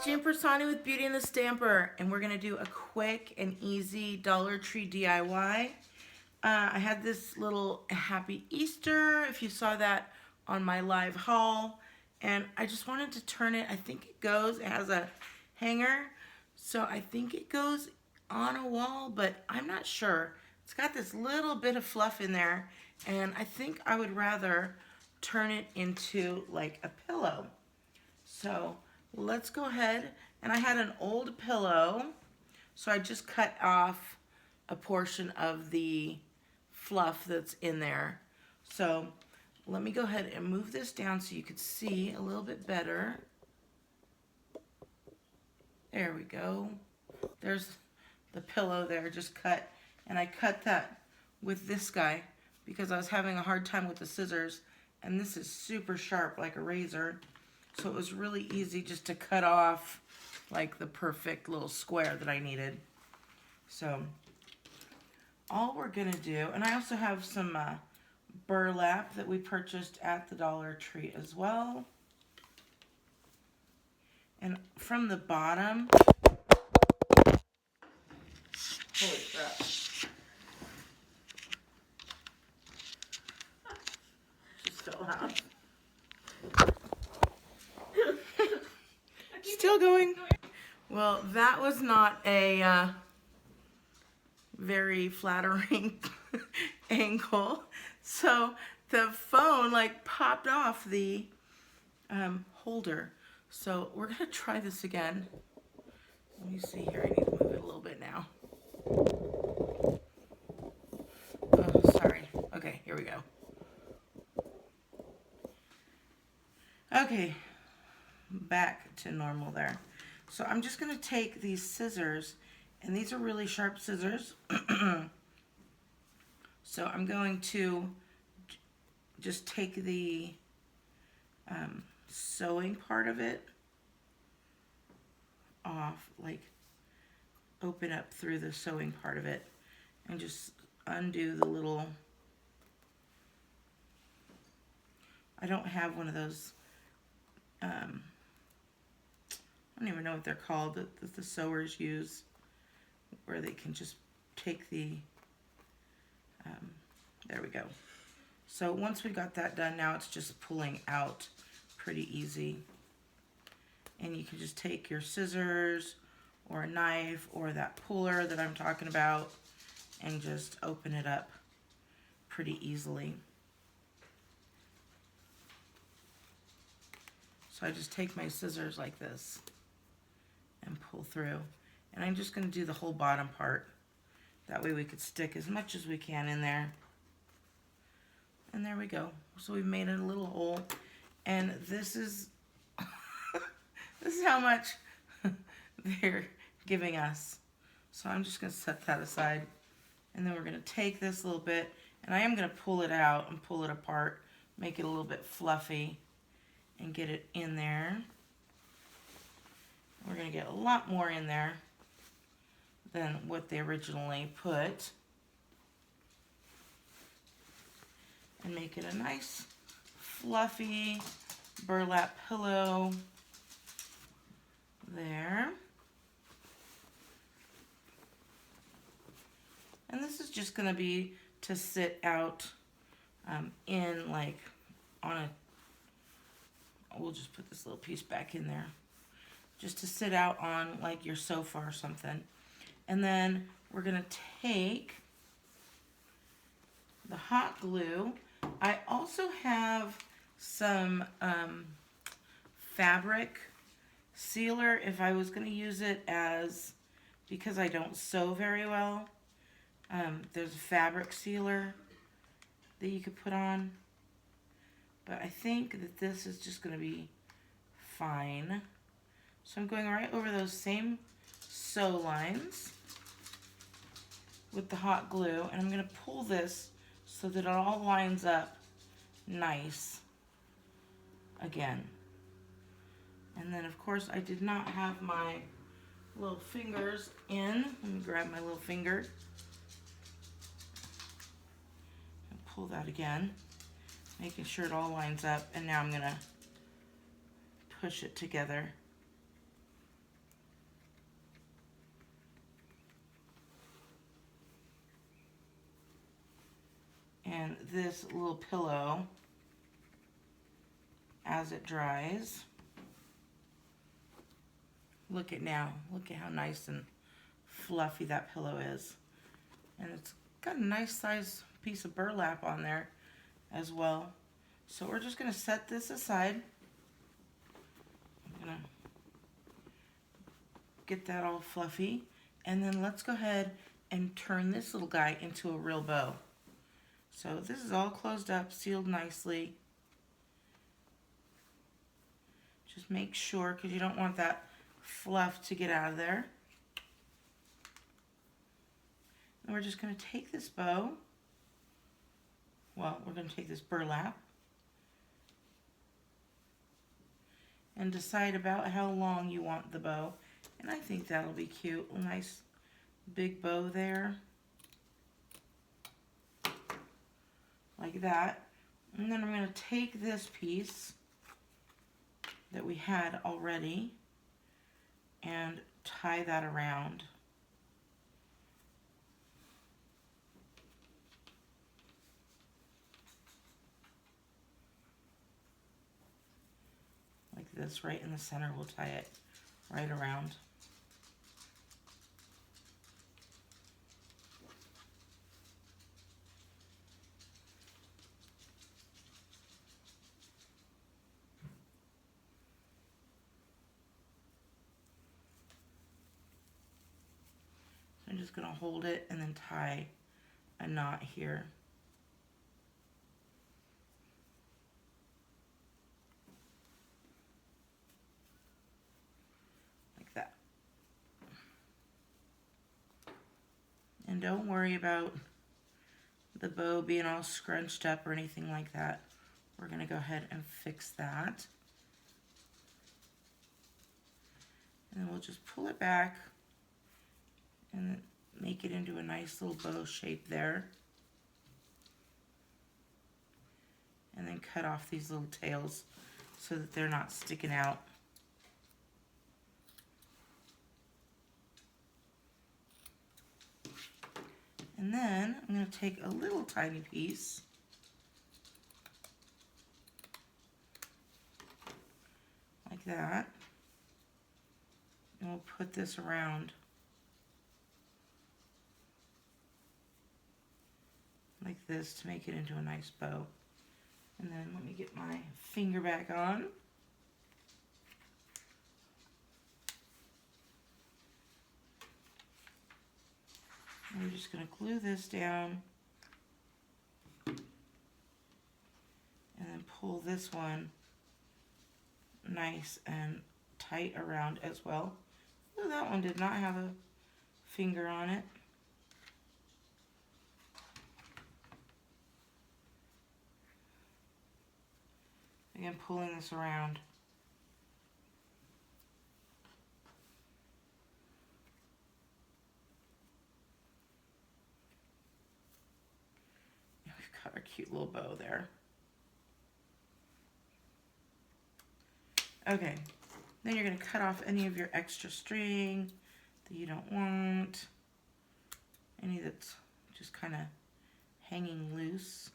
Jean Piersanti with Beauty and the Stamper, and we're going to do a quick and easy Dollar Tree DIY. I had this little Happy Easter, if you saw that on my live haul, and I just wanted to turn it. I think it has a hanger, so I think it goes on a wall, but I'm not sure. It's got this little bit of fluff in there, and I think I would rather turn it into like a pillow. So let's go ahead, and I had an old pillow, so I just cut off a portion of the fluff that's in there. So let me go ahead and move this down so you could see a little bit better. There we go. There's the pillow there just cut, and I cut that with this guy because I was having a hard time with the scissors, and this is super sharp like a razor. So it was really easy just to cut off like the perfect little square that I needed. So all we're gonna do, and I also have some burlap that we purchased at the Dollar Tree as well. And from the bottom, holy crap. Just so loud. Still going. Well, that was not a very flattering angle. So the phone like popped off the holder. So we're gonna try this again. Let me see here. I need to move it a little bit now. Oh, sorry. Okay, here we go. Okay, back to normal there. So I'm just going to take these scissors, and these are really sharp scissors. So I'm going to just take the sewing part of it off, like open up through the sewing part of it, and just undo the little, I don't have one of those, I don't even know what they're called, that the sewers use, where they can just take the, there we go. So once we got that done, now it's just pulling out pretty easy. And you can just take your scissors or a knife or that puller that I'm talking about and just open it up pretty easily. So I just take my scissors like this and pull through. And I'm just going to do the whole bottom part. That way we could stick as much as we can in there. And there we go. So we've made a little hole. And this is this is how much they're giving us. So I'm just going to set that aside. And then we're going to take this little bit, and I am going to pull it out and pull it apart, make it a little bit fluffy, and get it in there. We're going to get a lot more in there than what they originally put. And make it a nice, fluffy burlap pillow there. And this is just going to be to sit out in like on a, we'll just put this little piece back in there. Just to sit out on like your sofa or something. And then we're going to take the hot glue. I also have some fabric sealer if I was going to use it as, because I don't sew very well. There's a fabric sealer that you could put on. But I think that this is just going to be fine. So I'm going right over those same sew lines with the hot glue, and I'm going to pull this so that it all lines up nice again. And then of course I did not have my little fingers in. Let me grab my little finger and pull that again, making sure it all lines up. And now I'm going to push it together and this little pillow as it dries. Look at how nice and fluffy that pillow is. And it's got a nice size piece of burlap on there as well. So we're just gonna set this aside. I'm gonna get that all fluffy. And then let's go ahead and turn this little guy into a real bow. So this is all closed up, sealed nicely. Just make sure, because you don't want that fluff to get out of there. And we're just going to take this bow. Well, we're going to take this burlap and decide about how long you want the bow. And I think that'll be cute. A nice big bow there. Like that. And then I'm going to take this piece that we had already and tie that around. Like this, right in the center. We'll tie it right around. I'm just going to hold it and then tie a knot here. Like that. And don't worry about the bow being all scrunched up or anything like that. We're going to go ahead and fix that. And then we'll just pull it back and make it into a nice little bow shape there. And then cut off these little tails so that they're not sticking out. And then I'm going to take a little tiny piece like that, and we'll put this around like this to make it into a nice bow. And then let me get my finger back on. And we're just going to glue this down and then pull this one nice and tight around as well. Ooh, that one did not have a finger on it. Again, pulling this around. And we've got our cute little bow there. Okay, then you're going to cut off any of your extra string that you don't want, any that's just kind of hanging loose.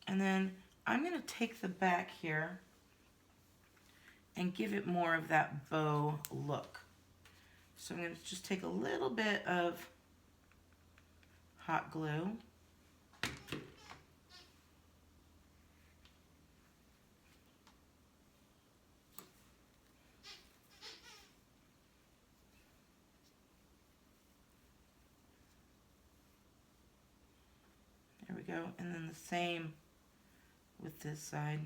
And then I'm going to take the back here and give it more of that bow look. So I'm going to just take a little bit of hot glue. There we go. And then the same with this side.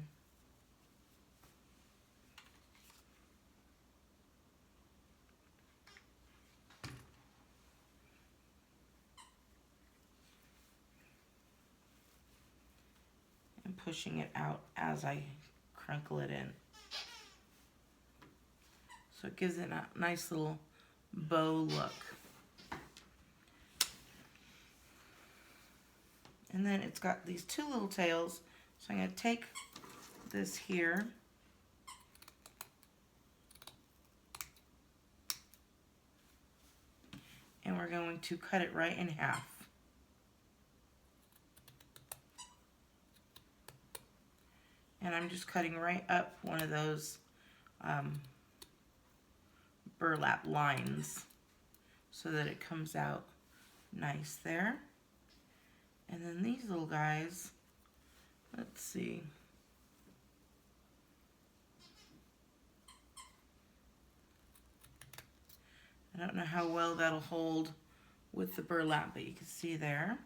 And pushing it out as I crinkle it in. So it gives it a nice little bow look. And then it's got these two little tails. So I'm going to take this here we're going to cut it right in half. And I'm just cutting right up one of those burlap lines so that it comes out nice there. And then these little guys, let's see. I don't know how well that'll hold with the burlap, but you can see there.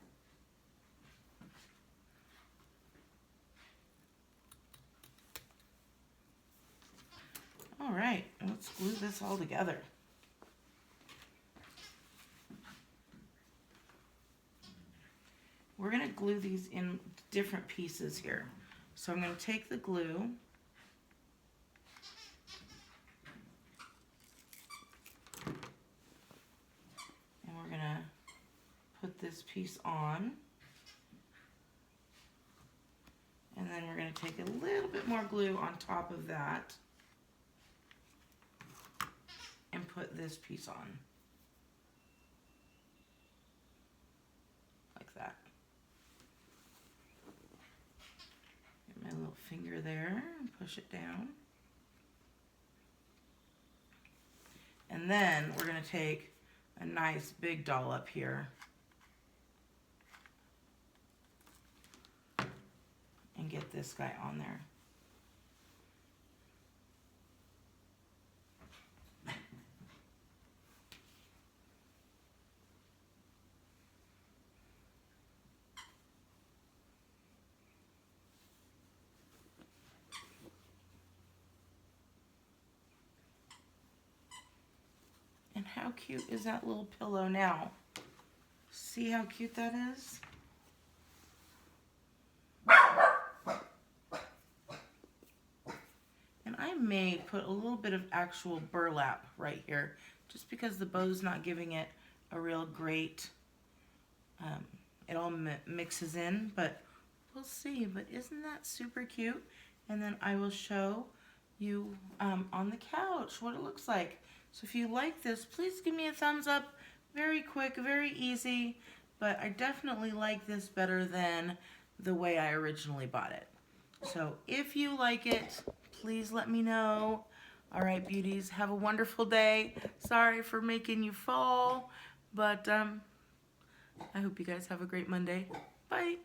All right, let's glue this all together. We're going to glue these in different pieces here. So I'm going to take the glue and we're going to put this piece on. And then we're going to take a little bit more glue on top of that and put this piece on. Like that. Get my little finger there and push it down. And then we're going to take a nice big dollop here and get this guy on there. And how cute is that little pillow now? See how cute that is? And I may put a little bit of actual burlap right here, just because the bow's not giving it a real great, it all mixes in, but we'll see. But isn't that super cute? And then I will show you on the couch what it looks like. So if you like this, please give me a thumbs up. Very quick, very easy, but I definitely like this better than the way I originally bought it. So if you like it, please let me know. All right, beauties, have a wonderful day. Sorry for making you fall, but I hope you guys have a great Monday. Bye.